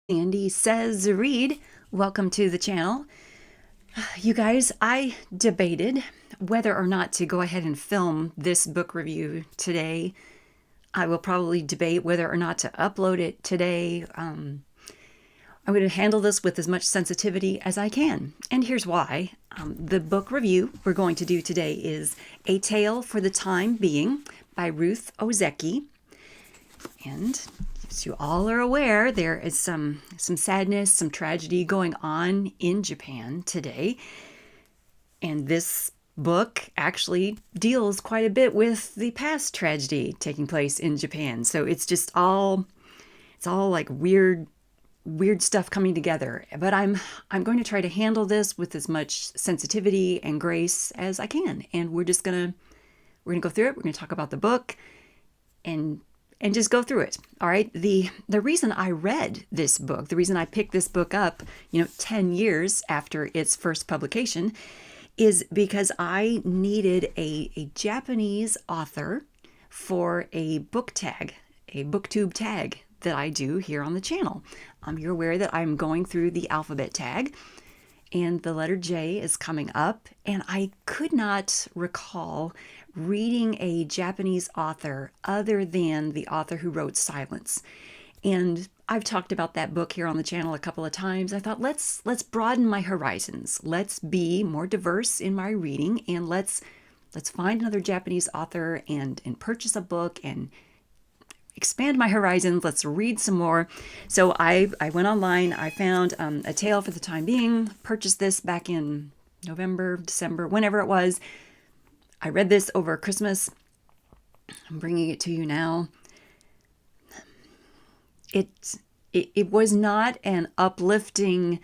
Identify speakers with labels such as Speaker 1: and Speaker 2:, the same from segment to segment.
Speaker 1: Sandy Says Read. Welcome to the channel. You guys, I debated whether or not to go ahead and film this book review today. I will probably debate whether or not to upload it today. I'm going to handle this with as much sensitivity as I can. And here's why. The book review we're going to do today is A Tale for the Time Being by Ruth Ozeki. And as you all are aware, there is some sadness, some tragedy going on in Japan today. And this book actually deals quite a bit with the past tragedy taking place in Japan. So it's all like weird stuff coming together. But I'm going to try to handle this with as much sensitivity and grace as I can. And we're gonna go through it. We're gonna talk about the book and just go through it. All right. The reason I read this book, the reason I picked this book up, 10 years after its first publication, is because I needed a Japanese author for a book tag, a booktube tag that I do here on the channel. You're aware that I'm going through the alphabet tag and the letter J is coming up, and I could not recall reading a Japanese author other than the author who wrote Silence. And I've talked about that book here on the channel a couple of times. I thought, let's broaden my horizons. Let's be more diverse in my reading, and let's find another Japanese author and purchase a book and expand my horizons. Let's read some more. So I went online. I found A Tale for the Time Being, purchased this back in November, December, whenever it was. I read this over Christmas. I'm bringing it to you now. It was not an uplifting,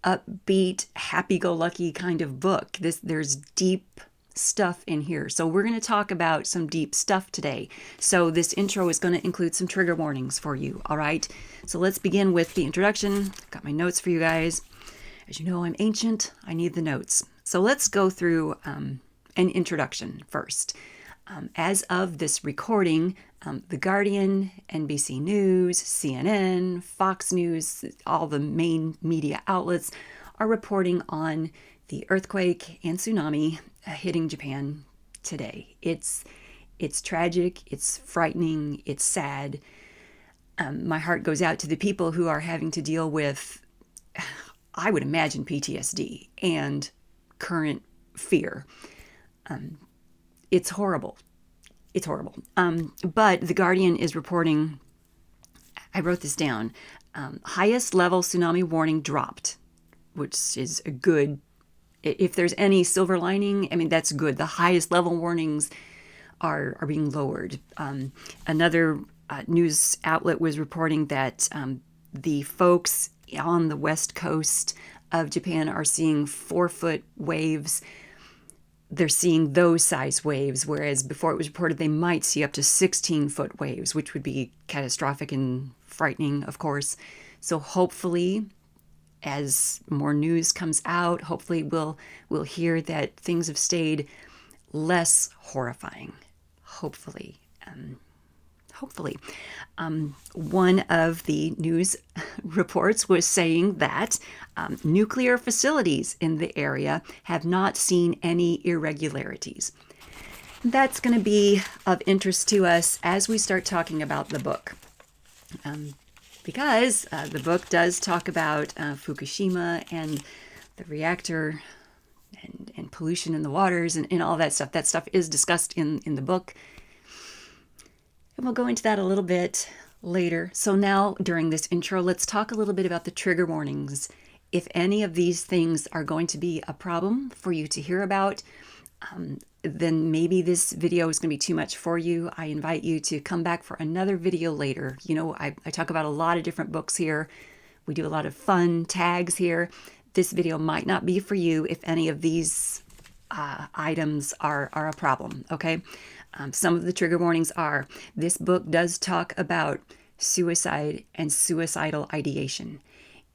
Speaker 1: upbeat, happy-go-lucky kind of book. There's deep stuff in here. So we're going to talk about some deep stuff today. So this intro is going to include some trigger warnings for you. All right. So let's begin with the introduction. Got my notes for you guys. As you know, I'm ancient. I need the notes. So let's go through an introduction first. As of this recording, The Guardian, NBC News, CNN, Fox News, all the main media outlets are reporting on the earthquake and tsunami hitting Japan today. It's tragic, it's frightening, it's sad. My heart goes out to the people who are having to deal with, I would imagine, PTSD and current fear. It's horrible. It's horrible. But The Guardian is reporting, I wrote this down, highest level tsunami warning dropped, which is a good, if there's any silver lining, I mean, that's good. The highest level warnings are being lowered. Another news outlet was reporting that the folks on the west coast of Japan are seeing 4-foot waves. They're seeing those size waves, whereas before it was reported they might see up to 16-foot waves, which would be catastrophic and frightening, of course. So hopefully, as more news comes out, hopefully we'll hear that things have stayed less horrifying. Hopefully. One of the news reports was saying that nuclear facilities in the area have not seen any irregularities. That's going to be of interest to us as we start talking about the book. Because the book does talk about Fukushima and the reactor and pollution in the waters and all that stuff. That stuff is discussed in the book. And we'll go into that a little bit later. So now, during this intro, let's talk a little bit about the trigger warnings. If any of these things are going to be a problem for you to hear about, then maybe this video is going to be too much for you. I invite you to come back for another video later. I talk about a lot of different books here. We do a lot of fun tags here. This video might not be for you if any of these items are a problem, okay? Some of the trigger warnings are, this book does talk about suicide and suicidal ideation.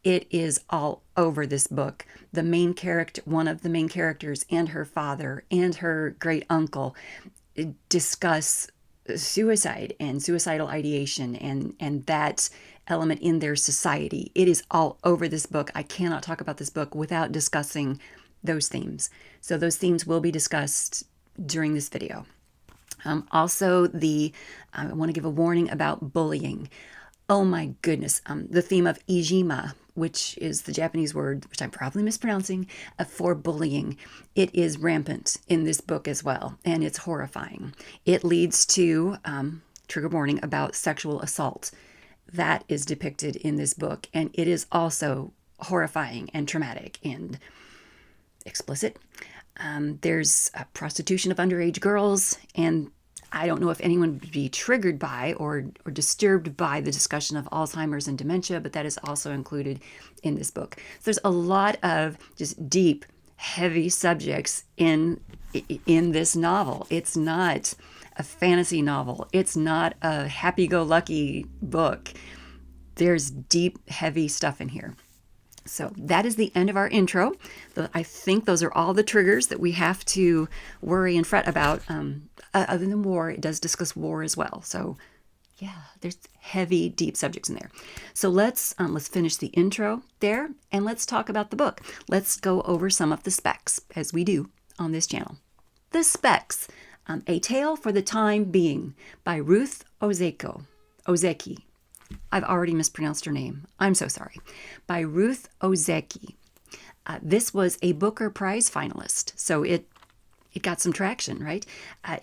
Speaker 1: It is all over this book. The main character, one of the main characters, and her father and her great uncle discuss suicide and suicidal ideation, and that element in their society. It is all over this book. I cannot talk about this book without discussing those themes. So those themes will be discussed during this video. Also, I want to give a warning about bullying. Oh my goodness. The theme of ijima, which is the Japanese word, which I'm probably mispronouncing, for bullying. It is rampant in this book as well, and it's horrifying. It leads to, trigger warning, about sexual assault. That is depicted in this book, and it is also horrifying and traumatic and explicit. There's prostitution of underage girls, and I don't know if anyone would be triggered by or disturbed by the discussion of Alzheimer's and dementia, but that is also included in this book. So there's a lot of just deep, heavy subjects in this novel. It's not a fantasy novel. It's not a happy-go-lucky book. There's deep, heavy stuff in here. So that is the end of our intro. I think those are all the triggers that we have to worry and fret about. Other than war, it does discuss war as well. So yeah, there's heavy, deep subjects in there. So let's finish the intro there, and let's talk about the book. Let's go over some of the specs, as we do on this channel. The specs. A Tale for the Time Being by Ruth Ozeki. I've already mispronounced her name. I'm so sorry. By Ruth Ozeki. This was a Booker Prize finalist, so it got some traction, right?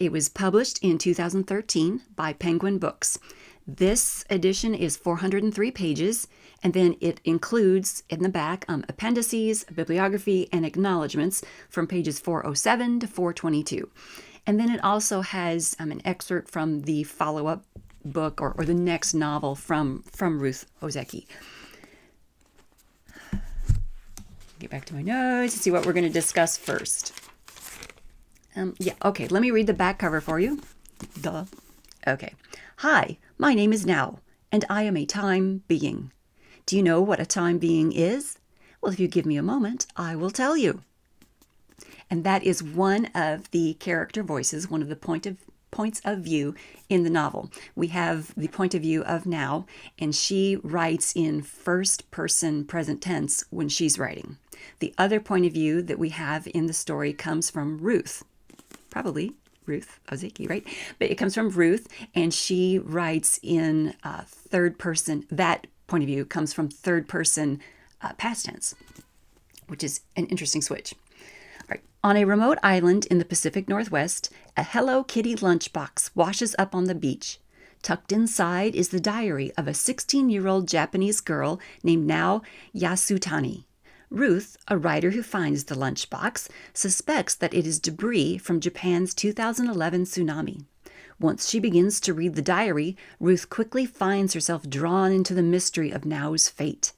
Speaker 1: It was published in 2013 by Penguin Books. This edition is 403 pages, and then it includes in the back appendices, bibliography, and acknowledgments from pages 407 to 422. And then it also has an excerpt from the follow-up book or the next novel from Ruth Ozeki. Get back to my notes and see what we're going to discuss first. Okay, let me read the back cover for you. Duh. Okay. Hi, my name is Now, and I am a time being. Do you know what a time being is? Well, if you give me a moment, I will tell you. And that is one of the character voices, one of the points of view in the novel. We have the point of view of Now, and she writes in first person present tense when she's writing. The other point of view that we have in the story comes from Ruth, probably Ruth Ozeki, right? But it comes from Ruth, and she writes in third person. That point of view comes from third person past tense, which is an interesting switch. On a remote island in the Pacific Northwest, a Hello Kitty lunchbox washes up on the beach. Tucked inside is the diary of a 16-year-old Japanese girl named Nao Yasutani. Ruth, a writer who finds the lunchbox, suspects that it is debris from Japan's 2011 tsunami. Once she begins to read the diary, Ruth quickly finds herself drawn into the mystery of Nao's fate.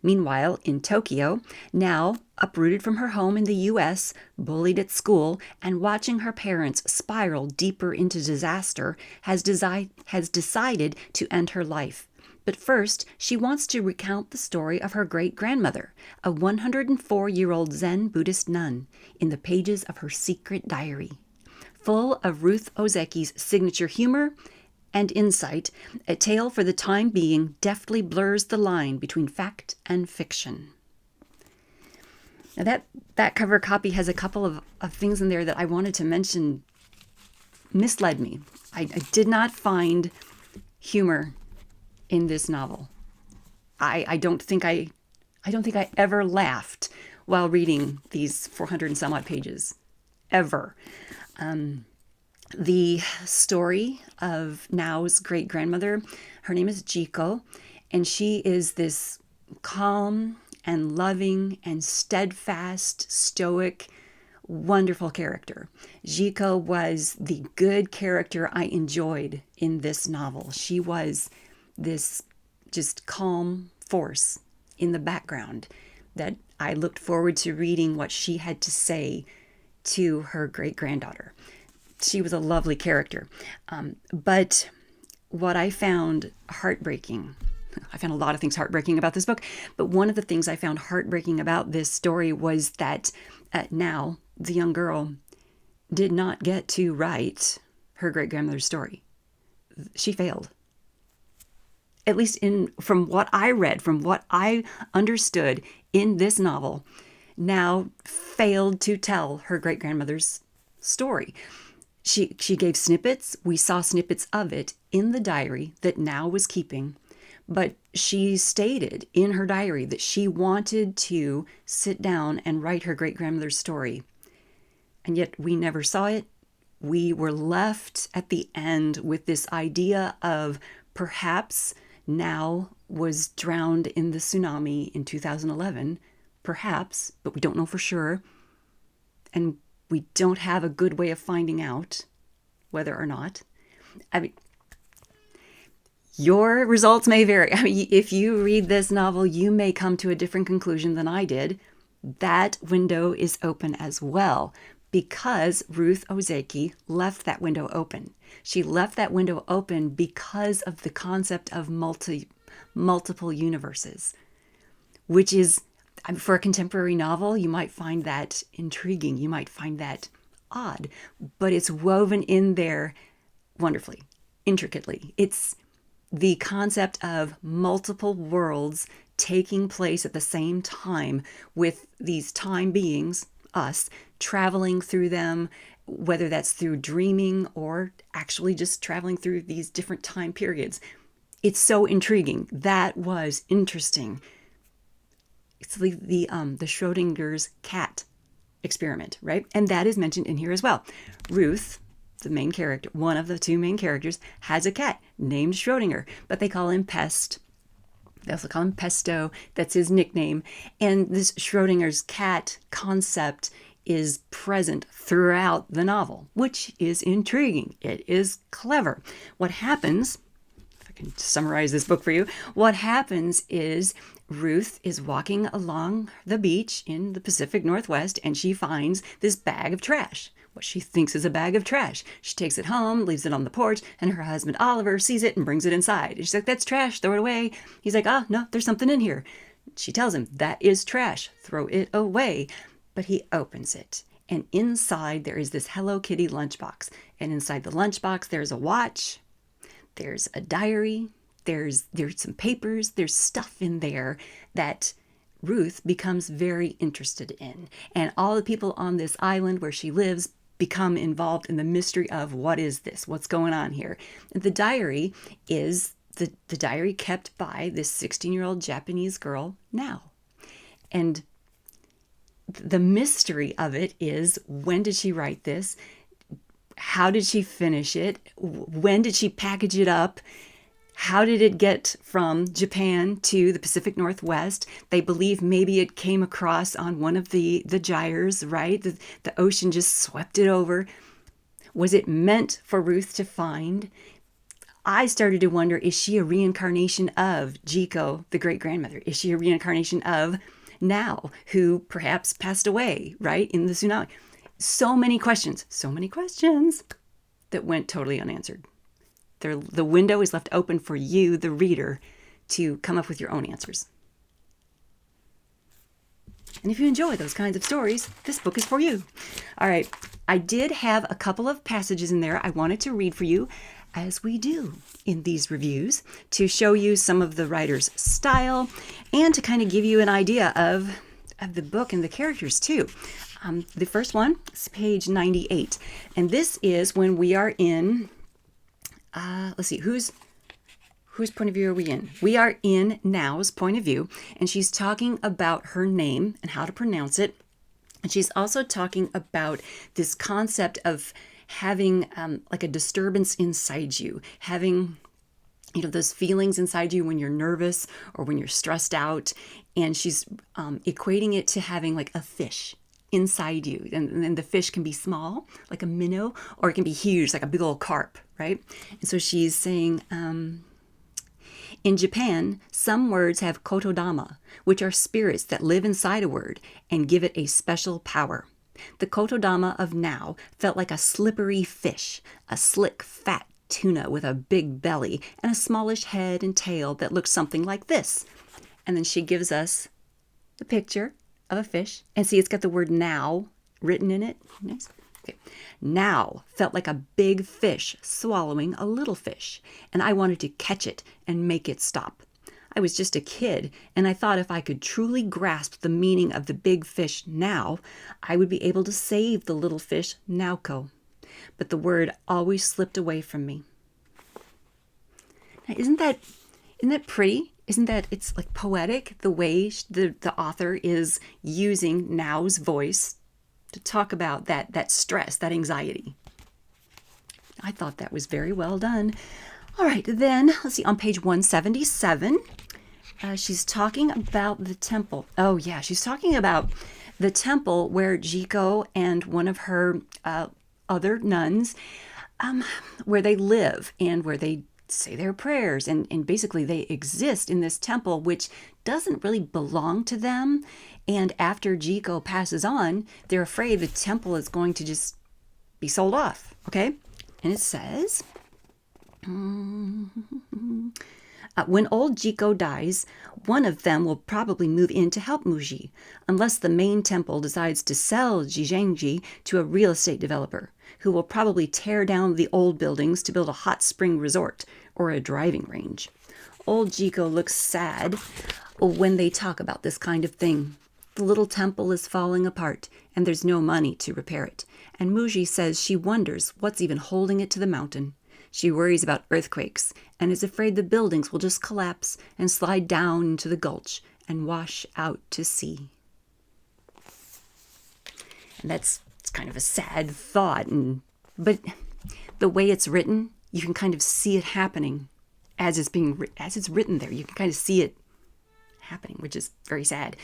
Speaker 1: Meanwhile, in Tokyo, Nao, uprooted from her home in the U.S., bullied at school, and watching her parents spiral deeper into disaster, has decided to end her life. But first, she wants to recount the story of her great-grandmother, a 104-year-old Zen Buddhist nun, in the pages of her secret diary. Full of Ruth Ozeki's signature humor and insight, A Tale for the Time Being deftly blurs the line between fact and fiction. Now that cover copy has a couple of things in there that I wanted to mention misled me. I did not find humor in this novel. I don't think I ever laughed while reading these 400 and some odd pages. Ever. The story of Nao's great-grandmother, her name is Jiko, and she is this calm and loving and steadfast, stoic, wonderful character. Jiko was the good character I enjoyed in this novel. She was this just calm force in the background that I looked forward to reading what she had to say to her great-granddaughter. She was a lovely character. But what I found heartbreaking, I found a lot of things heartbreaking about this book, but one of the things I found heartbreaking about this story was that Now, the young girl, did not get to write her great-grandmother's story. She failed. at least from what I read, from what I understood in this novel, now failed to tell her great-grandmother's story. She gave snippets. We saw snippets of it in the diary that Now was keeping. But she stated in her diary that she wanted to sit down and write her great-grandmother's story. And yet we never saw it. We were left at the end with this idea of perhaps Now was drowned in the tsunami in 2011. Perhaps, but we don't know for sure. And we don't have a good way of finding out whether or not. I mean, your results may vary. I mean, if you read this novel, you may come to a different conclusion than I did. That window is open as well because Ruth Ozeki left that window open. She left that window open because of the concept of multiple universes, which is, for a contemporary novel, you might find that intriguing. You might find that odd, but it's woven in there wonderfully, intricately. It's the concept of multiple worlds taking place at the same time with these time beings, us, traveling through them, whether that's through dreaming or actually just traveling through these different time periods. It's so intriguing. That was interesting. It's the Schrodinger's cat experiment, right? And that is mentioned in here as well. Ruth, the main character, one of the two main characters, has a cat named Schrodinger, but they call him Pest. They also call him Pesto. That's his nickname. And this Schrodinger's cat concept is present throughout the novel, which is intriguing. It is clever. What happens, if I can summarize this book for you, what happens is Ruth is walking along the beach in the Pacific Northwest and she finds this bag of trash. What she thinks is a bag of trash. She takes it home, leaves it on the porch, and her husband Oliver sees it and brings it inside. And she's like, "That's trash, throw it away." He's like, "Oh, no, there's something in here." She tells him, "That is trash, throw it away." But he opens it. And inside there is this Hello Kitty lunchbox. And inside the lunchbox there's a watch, there's a diary, there's some papers, there's stuff in there that Ruth becomes very interested in. And all the people on this island where she lives become involved in the mystery of what is this? What's going on here? And the diary is the diary kept by this 16-year-old Japanese girl Now. And the mystery of it is, when did she write this? How did she finish it? When did she package it up? How did it get from Japan to the Pacific Northwest? They believe maybe it came across on one of the gyres, right? The ocean just swept it over. Was it meant for Ruth to find? I started to wonder, is she a reincarnation of Jiko, the great-grandmother? Is she a reincarnation of Now, who perhaps passed away, right, in the tsunami? So many questions that went totally unanswered. The window is left open for you, the reader, to come up with your own answers. And if you enjoy those kinds of stories, this book is for you. All right, I did have a couple of passages in there I wanted to read for you, as we do in these reviews, to show you some of the writer's style and to kind of give you an idea of the book and the characters too. The first one is page 98, and this is when we are in... let's see, whose point of view are we in? We are in Now's point of view, and she's talking about her name and how to pronounce it. And she's also talking about this concept of having like a disturbance inside you, having, you know, those feelings inside you when you're nervous or when you're stressed out. And she's equating it to having like a fish inside you. And the fish can be small, like a minnow, or it can be huge, like a big old carp, right? And so she's saying, in Japan, some words have kotodama, which are spirits that live inside a word and give it a special power. The kotodama of Now felt like a slippery fish, a slick, fat tuna with a big belly and a smallish head and tail that looked something like this. And then she gives us the picture of a fish. And see, it's got the word Now written in it. Nice. Okay. Now felt like a big fish swallowing a little fish, and I wanted to catch it and make it stop. I was just a kid, and I thought if I could truly grasp the meaning of the big fish now, I would be able to save the little fish Naoko. But the word always slipped away from me. Now, isn't that pretty? Isn't that, it's like poetic, the way the author is using Now's voice to talk about that stress, that anxiety. I thought that was very well done. All right, then, let's see, on page 177, she's talking about the temple. Oh, yeah, she's talking about the temple where Jiko and one of her other nuns, where they live and where they say their prayers. And basically they exist in this temple, which doesn't really belong to them. And after Jiko passes on, they're afraid the temple is going to just be sold off, okay? And it says, when old Jiko dies, one of them will probably move in to help Muji, unless the main temple decides to sell Jizhenji to a real estate developer, who will probably tear down the old buildings to build a hot spring resort or a driving range. Old Jiko looks sad when they talk about this kind of thing. The little temple is falling apart, and there's no money to repair it. And Muji says she wonders what's even holding it to the mountain. She worries about earthquakes and is afraid the buildings will just collapse and slide down into the gulch and wash out to sea. And it's kind of a sad thought, but the way it's written, you can kind of see it happening as it's written there. You can kind of see it happening, which is very sad.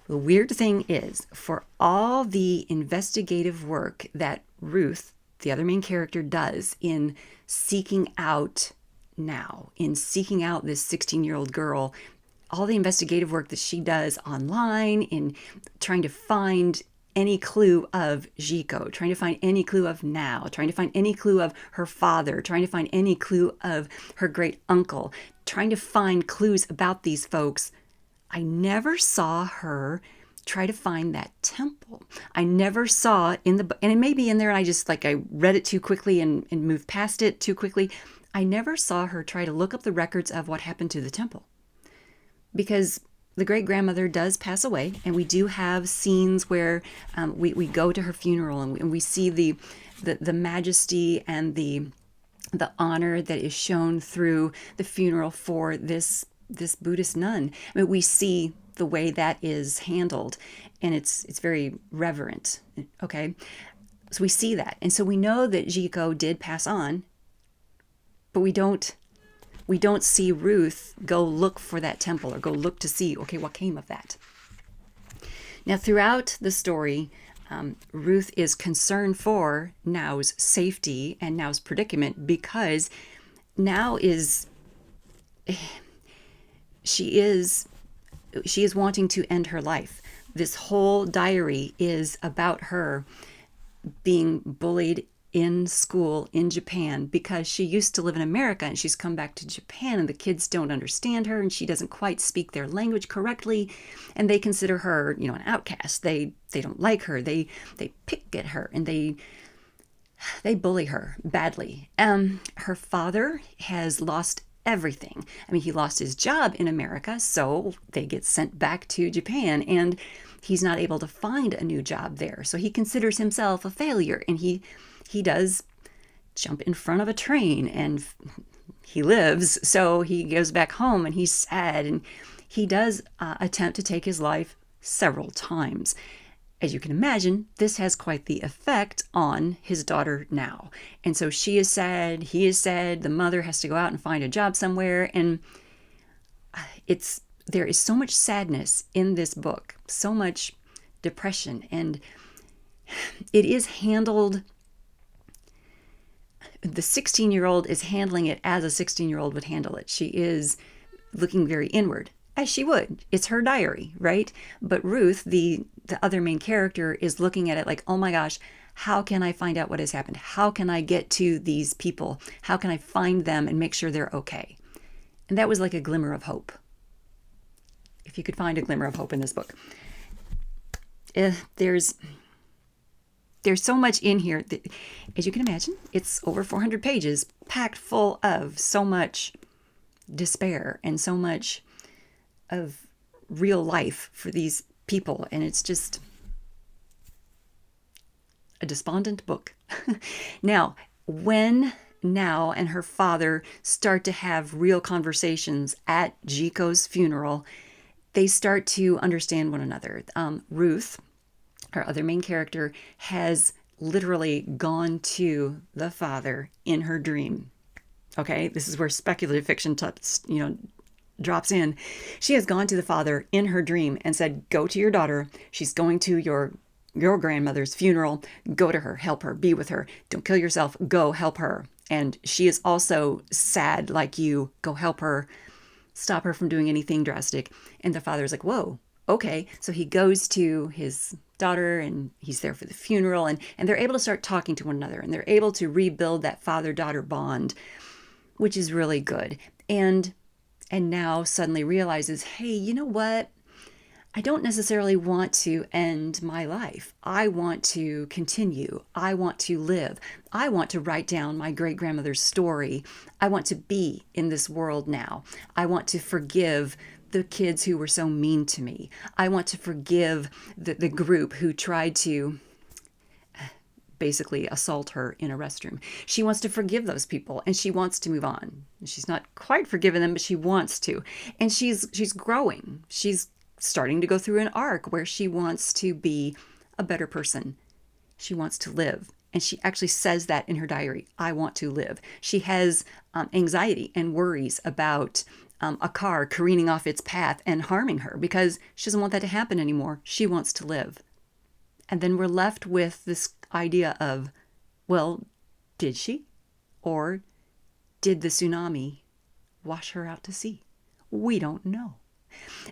Speaker 1: The weird thing is, for all the investigative work that Ruth, the other main character, does in seeking out this 16-year-old girl, all the investigative work that she does online in trying to find any clue of Jiko, trying to find any clue of Now, trying to find any clue of her father, trying to find any clue of her great uncle, trying to find clues about these folks, I never saw her try to find that temple. I never saw and it may be in there and I read it too quickly and moved past it too quickly. I never saw her try to look up the records of what happened to the temple. Because the great-grandmother does pass away, and we do have scenes where we go to her funeral and we see the majesty and the honor that is shown through the funeral for this Buddhist nun. I mean, we see the way that is handled, and it's very reverent, okay? So we see that. And so we know that Jiko did pass on, but we don't see Ruth go look for that temple or go look to see, okay, what came of that. Now, throughout the story, Ruth is concerned for Now's safety and Now's predicament, because Now she is wanting to end her life. This whole diary is about her being bullied in school in Japan because she used to live in America and she's come back to Japan and the kids don't understand her and she doesn't quite speak their language correctly and they consider her, an outcast. They don't like her. They pick at her and they bully her badly. Her father has lost everything. I mean, he lost his job in America, so they get sent back to Japan and he's not able to find a new job there. So he considers himself a failure and he does jump in front of a train and he lives. So he goes back home and he's sad and he does attempt to take his life several times. As you can imagine, this has quite the effect on his daughter Now. And so she is sad, he is sad, the mother has to go out and find a job somewhere. And there is so much sadness in this book, so much depression. And it is handled, the 16-year-old is handling it as a 16-year-old would handle it. She is looking very inward, as she would. It's her diary, right? But Ruth, the other main character, is looking at it like, oh my gosh, how can I find out what has happened? How can I get to these people? How can I find them and make sure they're okay? And that was like a glimmer of hope. If you could find a glimmer of hope in this book. There's so much in here that, as you can imagine, it's over 400 pages, packed full of so much despair and so much of real life for these people. And it's just a despondent book. Now, when Now and her father start to have real conversations at Jiko's funeral, they start to understand one another. Ruth, our other main character, has literally gone to the father in her dream. Okay, this is where speculative fiction drops in. She has gone to the father in her dream and said, go to your daughter. She's going to your grandmother's funeral. Go to her, help her, be with her. Don't kill yourself. Go help her. And she is also sad like you. Go help her. Stop her from doing anything drastic. And the father's like, whoa, okay. So he goes to his daughter and he's there for the funeral, and they're able to start talking to one another, and they're able to rebuild that father-daughter bond, which is really good. And now suddenly realizes, hey, you know what? I don't necessarily want to end my life. I want to continue. I want to live. I want to write down my great-grandmother's story. I want to be in this world now. I want to forgive the kids who were so mean to me. I want to forgive the group who tried to basically assault her in a restroom. She wants to forgive those people, and she wants to move on. She's not quite forgiven them, but she wants to. And she's growing. She's starting to go through an arc where she wants to be a better person. She wants to live. And she actually says that in her diary, I want to live. She has anxiety and worries about a car careening off its path and harming her because she doesn't want that to happen anymore. She wants to live. And then we're left with this idea of, well, did she? Or did the tsunami wash her out to sea? We don't know.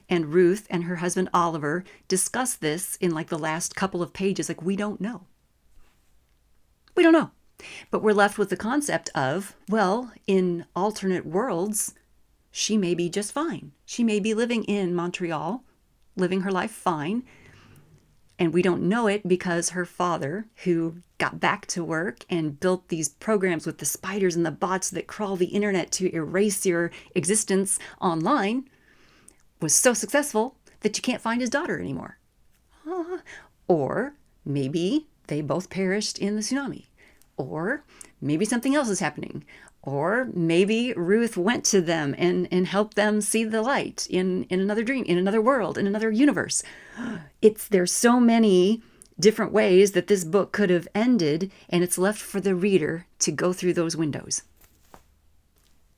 Speaker 1: And Ruth and her husband Oliver discuss this in like the last couple of pages. Like, we don't know. We don't know. But we're left with the concept of, well, in alternate worlds, she may be just fine. She may be living in Montreal, living her life fine. And we don't know it because her father, who got back to work and built these programs with the spiders and the bots that crawl the internet to erase your existence online, was so successful that you can't find his daughter anymore. Or maybe they both perished in the tsunami. Or maybe something else is happening. Or maybe Ruth went to them and helped them see the light in another dream, in another world, in another universe. There's so many different ways that this book could have ended, and it's left for the reader to go through those windows.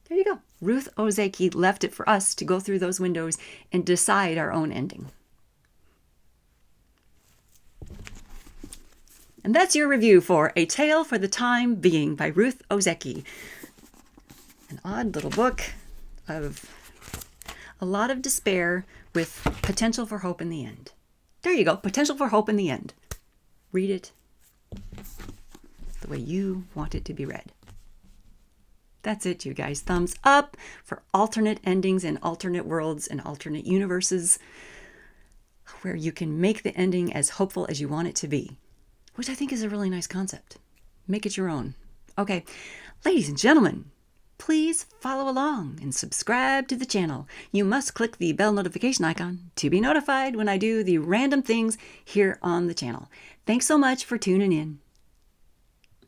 Speaker 1: There you go. Ruth Ozeki left it for us to go through those windows and decide our own ending. And that's your review for A Tale for the Time Being by Ruth Ozeki. An odd little book of a lot of despair with potential for hope in the end. There you go. Potential for hope in the end. Read it the way you want it to be read. That's it, you guys. Thumbs up for alternate endings and alternate worlds and alternate universes where you can make the ending as hopeful as you want it to be, which I think is a really nice concept. Make it your own. Okay, ladies and gentlemen, please follow along and subscribe to the channel. You must click the bell notification icon to be notified when I do the random things here on the channel. Thanks so much for tuning in.